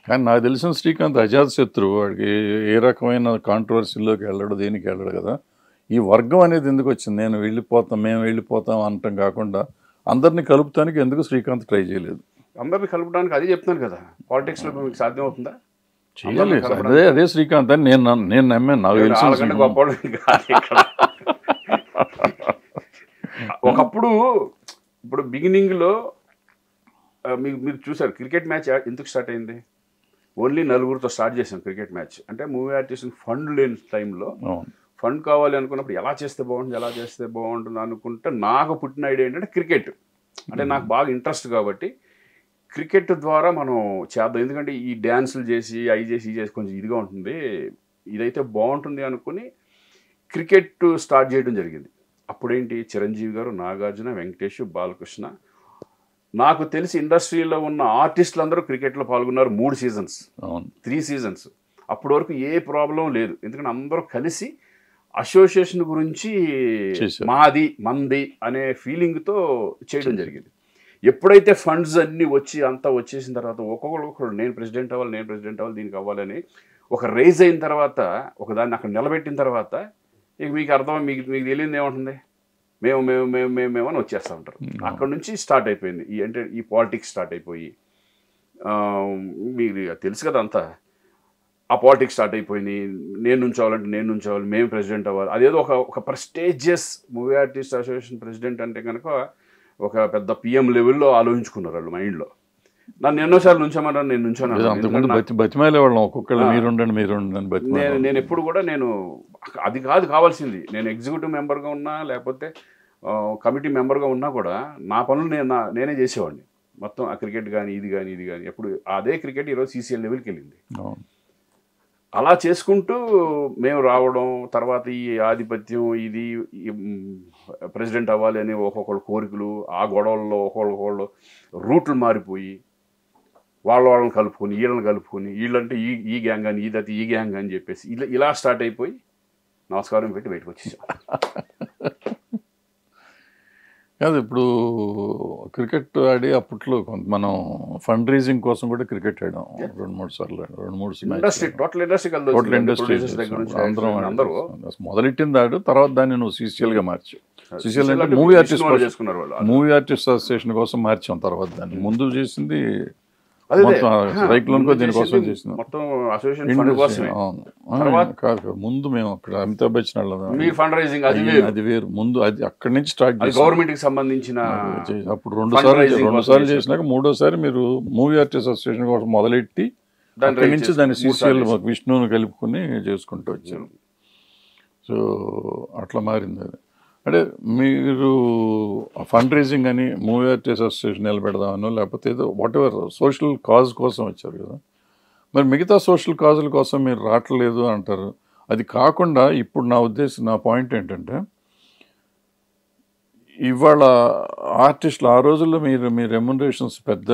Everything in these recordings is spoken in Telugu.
కానీ నాకు తెలిసిన శ్రీకాంత్ అజాతశత్రువు, వాడికి ఏ రకమైన కాంట్రవర్సీలోకి వెళ్ళడు, దేనికి వెళ్ళడు కదా. ఈ వర్గం అనేది ఎందుకు వచ్చింది? నేను వెళ్ళిపోతాం, మేము వెళ్ళిపోతాం అనటం కాకుండా అందరినీ కలుపుతానికి ఎందుకు శ్రీకాంత్ ట్రై చేయలేదు? అందరిని కలపడానికి అదే చెప్తున్నాను కదా, పాలిటిక్స్లో మీకు సాధ్యం అవుతుందా? చేయలేదు. అదే శ్రీకాంత్ అని నేను నమ్మాను. నాకు తెలిసిన గొప్ప ఒకప్పుడు ఇప్పుడు బిగినింగ్లో మీరు చూసారు క్రికెట్ మ్యాచ్ ఎందుకు స్టార్ట్ అయింది? ఓన్లీ నలుగురితో స్టార్ట్ చేసాం క్రికెట్ మ్యాచ్. అంటే మూవీ ఆర్టిస్ట్ ఫండ్ లేని టైంలో ఫండ్ కావాలి అనుకున్నప్పుడు ఎలా చేస్తే బాగుంటుంది అనుకుంటే నాకు పుట్టిన ఐడియా ఏంటంటే క్రికెట్. అంటే నాకు బాగా ఇంట్రెస్ట్ కాబట్టి క్రికెట్ ద్వారా మనం చేద్దాం, ఎందుకంటే ఈ డ్యాన్సులు చేసి అవి చేసి కొంచెం ఇదిగా ఉంటుంది, ఇదైతే బాగుంటుంది అనుకుని క్రికెట్ స్టార్ట్ చేయడం జరిగింది. అప్పుడేంటి చిరంజీవి గారు, నాగార్జున, వెంకటేష్, బాలకృష్ణ, నాకు తెలిసి ఇండస్ట్రీలో ఉన్న ఆర్టిస్టులు అందరూ క్రికెట్లో పాల్గొన్నారు. 3 సీజన్స్ 3 సీజన్స్. అప్పటి వరకు ఏ ప్రాబ్లం లేదు, ఎందుకంటే అందరూ కలిసి అసోసియేషన్ గురించి మాది మంది అనే ఫీలింగ్తో చేయడం జరిగింది. ఎప్పుడైతే ఫండ్స్ అన్నీ అంతా వచ్చేసిన తర్వాత ఒక్కొక్కరు నేను ప్రెసిడెంట్ అవ్వాలి దీనికి అవ్వాలని ఒక రైజ్ అయిన తర్వాత, ఒకదాన్ని అక్కడ నిలబెట్టిన తర్వాత ఇక మీకు అర్థం, మీకు తెలియదు ఏముంటుంది, మేము అని వచ్చేస్తూ ఉంటారు. అక్కడ నుంచి స్టార్ట్ అయిపోయింది ఈ పాలిటిక్స్ స్టార్ట్ అయిపోయి, మీకు తెలుసు కదా అంతా, ఆ పాలిటిక్స్ స్టార్ట్ అయిపోయింది. నేను నుంచోవాలి, మేము ప్రెసిడెంట్ అవ్వాలి. అదేదో ఒక prestigious movie artist association president అంటే కనుక ఒక పెద్ద పిఎం లెవెల్లో ఆలోచించుకున్నారు వాళ్ళు మైండ్లో. నన్ను ఎన్నోసార్లు నుంచోమన్నారు, నేను నుంచోను. బతిమాలేవాళ్ళం ఒక్కొక్కళ్ళు, మీరుండండి. నేను ఎప్పుడు కూడా అది కాదు కావాల్సింది. నేను ఎగ్జిక్యూటివ్ మెంబర్గా ఉన్నా లేకపోతే కమిటీ మెంబర్గా ఉన్నా కూడా నా పనులు నేనే చేసేవాడిని మొత్తం. ఆ క్రికెట్ కానీ ఇది కానీ ఎప్పుడు అదే క్రికెట్ ఈరోజు CCL లెవెల్కి వెళ్ళింది. అలా చేసుకుంటూ మేము రావడం, తర్వాత ఈ ఆధిపత్యం, ఇది ప్రెసిడెంట్ అవ్వాలి అని ఒక్కొక్కళ్ళు కోరికలు, ఆ గొడవల్లో ఒక్కొక్కళ్ళు రూట్లు మారిపోయి వాళ్ళని కలుపుకొని వీళ్ళంటే ఈ గ్యాంగ్ అని, ఇదైతే ఈ గ్యాంగ్ అని చెప్పేసి ఇలా స్టార్ట్ అయిపోయి నమస్కారం పెట్టి బయటకు వచ్చేసాం. కాదు, ఇప్పుడు క్రికెట్ ఆడి అప్పట్లో మనం ఫండ్ రైజింగ్ కోసం కూడా క్రికెట్ ఆడాం 2-3 సార్లు. టోటల్ ఇండస్ట్రీ అందరూ మొదలెట్టింది ఆడు. తర్వాత దాన్ని నువ్వు CCL గా మార్చు. CCL అంటే మూవీ ఆర్టిస్ట్ అసోసియేషన్ కోసం మార్చాం. తర్వాత దాన్ని ముందు చేసింది దీనికోసం చేసింది మొత్తం అసోసియేషన్ ఫండ్ కోసమే. కాదు, ముందు మేము అక్కడ అమితాబ్ బచ్చన్ అది వేరు. ముందు అది అక్కడి నుంచి స్టార్ట్ చేసి గవర్నమెంట్ కి సంబంధించిన అప్పుడు 2 సార్లు చేసినాక 3వసారి మీరు మూవీ ఆర్టిస్ట్ అసోసియేషన్ కోసం మొదలెట్టి అక్కడి నుంచి దాన్ని CCL విష్ణువుని కలుపుకొని చేసుకుంటూ వచ్చారు. సో అట్లా మారింది అది. అంటే మీరు ఫండ్ రైజింగ్ అని మూవీ ఆర్టిస్ట్ అసోసియేషన్ నిలబెడదామనో లేకపోతే ఏదో వాట్ ఎవర్ సోషల్ కాజ్ కోసం వచ్చారు కదా. మరి మిగతా సోషల్ కాజుల కోసం మీరు రావట్లేదు అంటారు. అది కాకుండా ఇప్పుడు నా పాయింట్ ఏంటంటే, ఇవాళ ఆర్టిస్టులు ఆ రోజుల్లో మీ రెమ్యునరేషన్స్ పెద్ద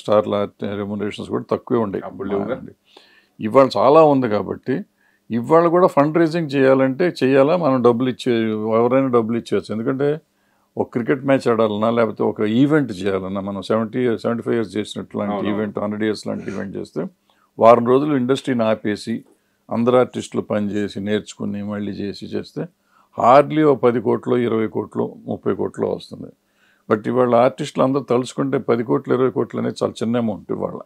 స్టార్ల రెమ్యునరేషన్స్ కూడా తక్కువే ఉండేవి. ఇవాళ చాలా ఉంది కాబట్టి ఇవాళ కూడా ఫండ్ రైజింగ్ చేయాలా, మనం ఎవరైనా డబ్బులు ఇచ్చేయచ్చు. ఎందుకంటే ఒక క్రికెట్ మ్యాచ్ ఆడాలన్నా లేకపోతే ఒక ఈవెంట్ చేయాలన్నా, మనం 75 years చేసినట్టు లాంటి ఈవెంట్, 100 years లాంటి ఈవెంట్ చేస్తే వారం రోజులు ఇండస్ట్రీని ఆపేసి అందరు ఆర్టిస్టులు పనిచేసి నేర్చుకుని మళ్ళీ చేస్తే హార్డ్లీ 10 కోట్లు, 20 కోట్లు, 30 కోట్లు వస్తుంది. బట్ ఇవాళ ఆర్టిస్టులు అందరూ తలుచుకుంటే 10 కోట్లు, 20 కోట్లు అనేది చాలా చిన్న అమౌంట్ ఇవాళ.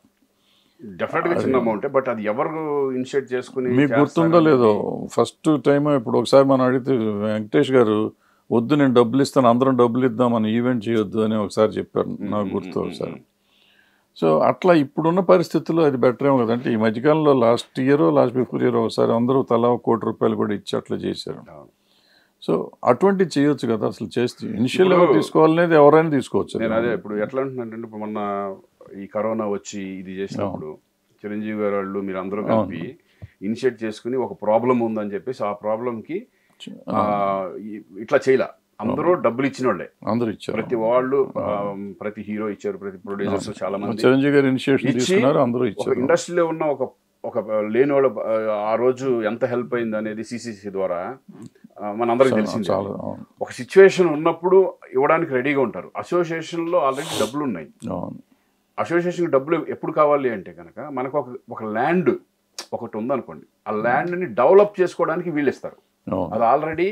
డెఫినెట్గా చిన్న అమౌంట్. బట్ అది ఎవరు ఇనిషియేట్ చేసుకుని, మీకు గుర్తుందో లేదో, ఫస్ట్ టైం ఇప్పుడు ఒకసారి మనం అడిగితే వెంకటేష్ గారు వద్దు నేను డబ్బులు ఇస్తాను, అందరం డబ్బులు ఇద్దాం, మనం ఈవెంట్ చేయొద్దు అని ఒకసారి చెప్పారు, నాకు గుర్తు ఒకసారి. సో అట్లా ఇప్పుడున్న పరిస్థితుల్లో అది బెటర్ ఏమో కదంటే. ఈ మధ్యకాలంలో లాస్ట్ బిఫోర్ ఇయర్ ఒకసారి అందరూ తలా ₹1 కోటి కూడా ఇచ్చి అట్లా చేశారు. సో అటువంటివి చేయొచ్చు కదా. అసలు చేస్తే ఇనిషియల్ ఎవరు తీసుకోవాలనేది ఎవరైనా తీసుకోవచ్చు. నేను అదే ఇప్పుడు ఎట్లా అంటున్నానంటే, ఇప్పుడు మొన్న ఈ కరోనా వచ్చి ఇది చేసినప్పుడు చిరంజీవి గారు వాళ్ళు మీరు అందరూ కలిపి ఇనిషియేట్ చేసుకుని ఒక ప్రాబ్లం ఉందని చెప్పేసి ఆ ప్రాబ్లంకి ఇట్లా చేయలే, అందరూ డబ్బులు ఇచ్చిన వాళ్ళే, అందరూ ఇచ్చారు. ప్రతి వాళ్ళు, ప్రతి హీరో ఇచ్చారు, ప్రతి ప్రొడ్యూసర్స్ చాలా మంది చిరంజీవి గారు ఇనిషియేషన్ తీసుకున్నారు, అందరూ ఇచ్చారు. ఇండస్ట్రీలో ఉన్న ఒక లేని వాళ్ళు ఆ రోజు ఎంత హెల్ప్ అయింది అనేది CCC ద్వారా మనందరికి తెలిసింది. ఒక సిచ్యువేషన్ ఉన్నప్పుడు ఇవ్వడానికి రెడీగా ఉంటారు. అసోసియేషన్లో ఆల్రెడీ డబ్బులు ఉన్నాయి, అసోసియేషన్కి డబ్బులు ఎప్పుడు కావాలి అంటే కనుక మనకు ఒక ల్యాండ్ ఒకటి ఉందనుకోండి, ఆ ల్యాండ్ని డెవలప్ చేసుకోవడానికి వీళ్ళు ఇస్తారు. అది ఆల్రెడీ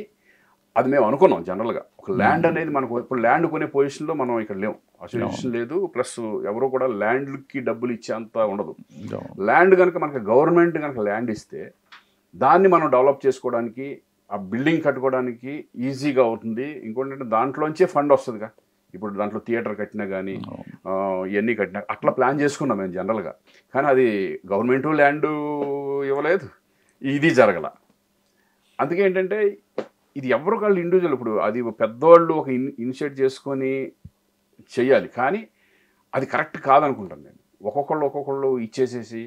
అది మేము అనుకున్నాం జనరల్గా. ఒక ల్యాండ్ అనేది మనకు ఇప్పుడు ల్యాండ్ కొనే పొజిషన్లో మనం ఇక్కడ లేవు, అసోసియేషన్ లేదు, ప్లస్ ఎవరు కూడా ల్యాండ్కి డబ్బులు ఇచ్చేంత ఉండదు. ల్యాండ్ కనుక మనకి గవర్నమెంట్ కనుక ల్యాండ్ ఇస్తే దాన్ని మనం డెవలప్ చేసుకోవడానికి, ఆ బిల్డింగ్ కట్టుకోవడానికి ఈజీగా అవుతుంది. ఇంకోటి దాంట్లోంచే ఫండ్ వస్తుందిగా. ఇప్పుడు దాంట్లో థియేటర్ కట్టినా కానీ ఇవన్నీ కట్టినా అట్లా ప్లాన్ చేసుకున్నాం మేము జనరల్గా. కానీ అది గవర్నమెంటు ల్యాండ్ ఇవ్వలేదు, ఇది జరగల. అందుకే ఏంటంటే ఇది ఎవరు వాళ్ళు ఇండివిజువల్, ఇప్పుడు అది పెద్దవాళ్ళు ఒక ఇనిషియేట్ చేసుకొని చెయ్యాలి, కానీ అది కరెక్ట్ కాదనుకుంటాను నేను. ఒక్కొక్కళ్ళు ఇచ్చేసేసి